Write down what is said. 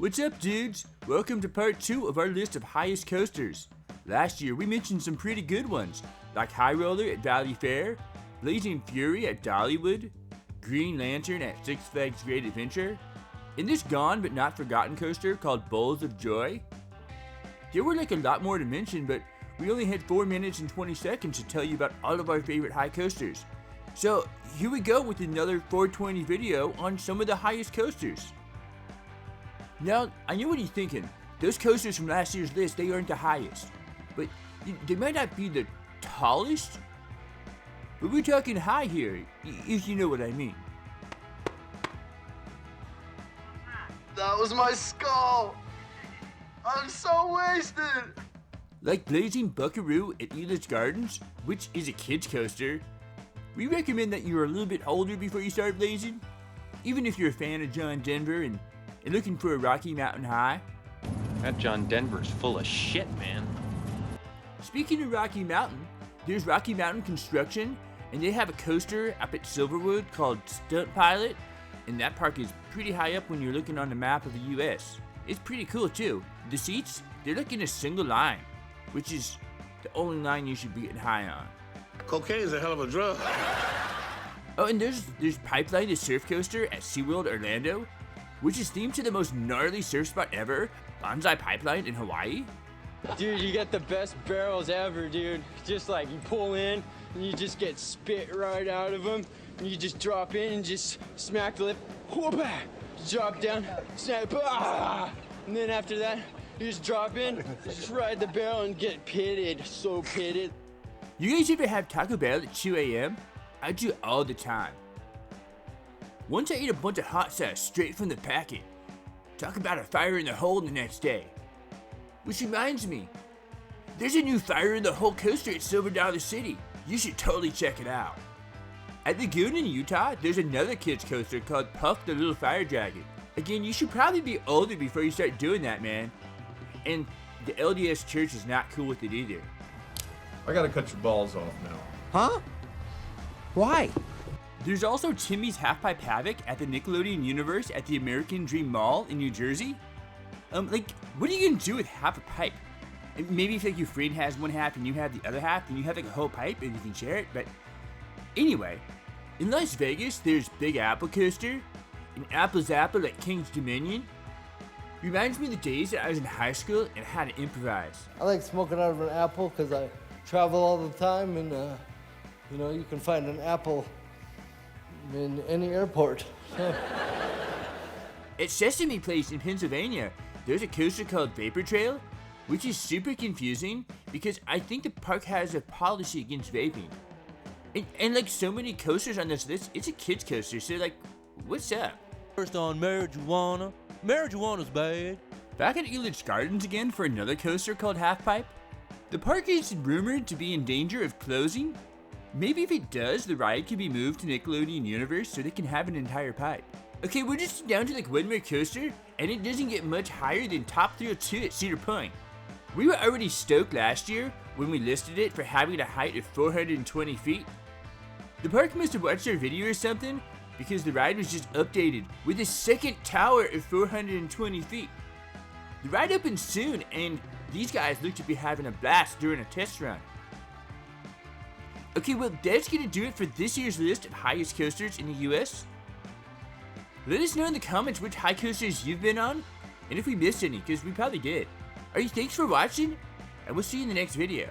What's up, dudes? Welcome to part 2 of our list of highest coasters. Last year we mentioned some pretty good ones, like High Roller at Valley Fair, Blazing Fury at Dollywood, Green Lantern at Six Flags Great Adventure, and this gone but not forgotten coaster called Bowls of Joy. There were like a lot more to mention, but we only had 4 minutes and 20 seconds to tell you about all of our favorite high coasters. So here we go with another 420 video on some of the highest coasters. Now, I know what you're thinking. Those coasters from last year's list, they aren't the highest. But they might not be the tallest. But we're talking high here, if you know what I mean. That was my skull! I'm so wasted! Like Blazing Buckaroo at Elitch Gardens, which is a kid's coaster, we recommend that you're a little bit older before you start blazing. Even if you're a fan of John Denver and looking for a Rocky Mountain High. That John Denver's full of shit, man. Speaking of Rocky Mountain, there's Rocky Mountain Construction, and they have a coaster up at Silverwood called Stunt Pilot, and that park is pretty high up when you're looking on the map of the US. It's pretty cool too. The seats, they're like in a single line, which is the only line you should be getting high on. Cocaine's a hell of a drug. Oh, and there's Pipeline, the surf coaster at SeaWorld Orlando, which is themed to the most gnarly surf spot ever, Banzai Pipeline in Hawaii. Dude, you get the best barrels ever, dude. Just like you pull in and you just get spit right out of them. And you just drop in and just smack the lip. Whoop-ah! Drop down, snap, and then after that, you just drop in, just ride the barrel and get pitted, so pitted. You guys ever have Taco Bell at 2 a.m.? I do all the time. Once I ate a bunch of hot sauce straight from the packet. Talk about a fire in the hole the next day. Which reminds me, there's a new fire in the hole coaster at Silver Dollar City. You should totally check it out. At Lagoon in Utah, there's another kids coaster called Puff the Little Fire Dragon. Again, you should probably be older before you start doing that, man. And the LDS church is not cool with it either. I gotta cut your balls off now. Huh? Why? There's also Timmy's Half-Pipe Havoc at the Nickelodeon Universe at the American Dream Mall in New Jersey. What are you gonna do with half a pipe? And maybe if like your friend has one half and you have the other half, then you have like a whole pipe and you can share it. But anyway, in Las Vegas, there's Big Apple Coaster and Apple's Apple at King's Dominion. Reminds me of the days that I was in high school and had to improvise. I like smoking out of an apple because I travel all the time, and you can find an apple in any airport. At Sesame Place in Pennsylvania, there's a coaster called Vapor Trail, which is super confusing because I think the park has a policy against vaping. And like so many coasters on this list, it's a kids coaster, so like, what's up? First on marijuana. Marijuana's bad. Back at Elitch Gardens again for another coaster called Half Pipe. The park is rumored to be in danger of closing. Maybe if it does, the ride can be moved to Nickelodeon Universe so they can have an entire pipe. Okay, we're just down to like one more coaster, and it doesn't get much higher than Top Thrill 2 at Cedar Point. We were already stoked last year when we listed it for having a height of 420 feet. The park must have watched our video or something, because the ride was just updated with a second tower of 420 feet. The ride opens soon, and these guys look to be having a blast during a test run. Okay, well, that's gonna do it for this year's list of highest coasters in the US. Let us know in the comments which high coasters you've been on, and if we missed any, because we probably did. Alright, thanks for watching, and we'll see you in the next video.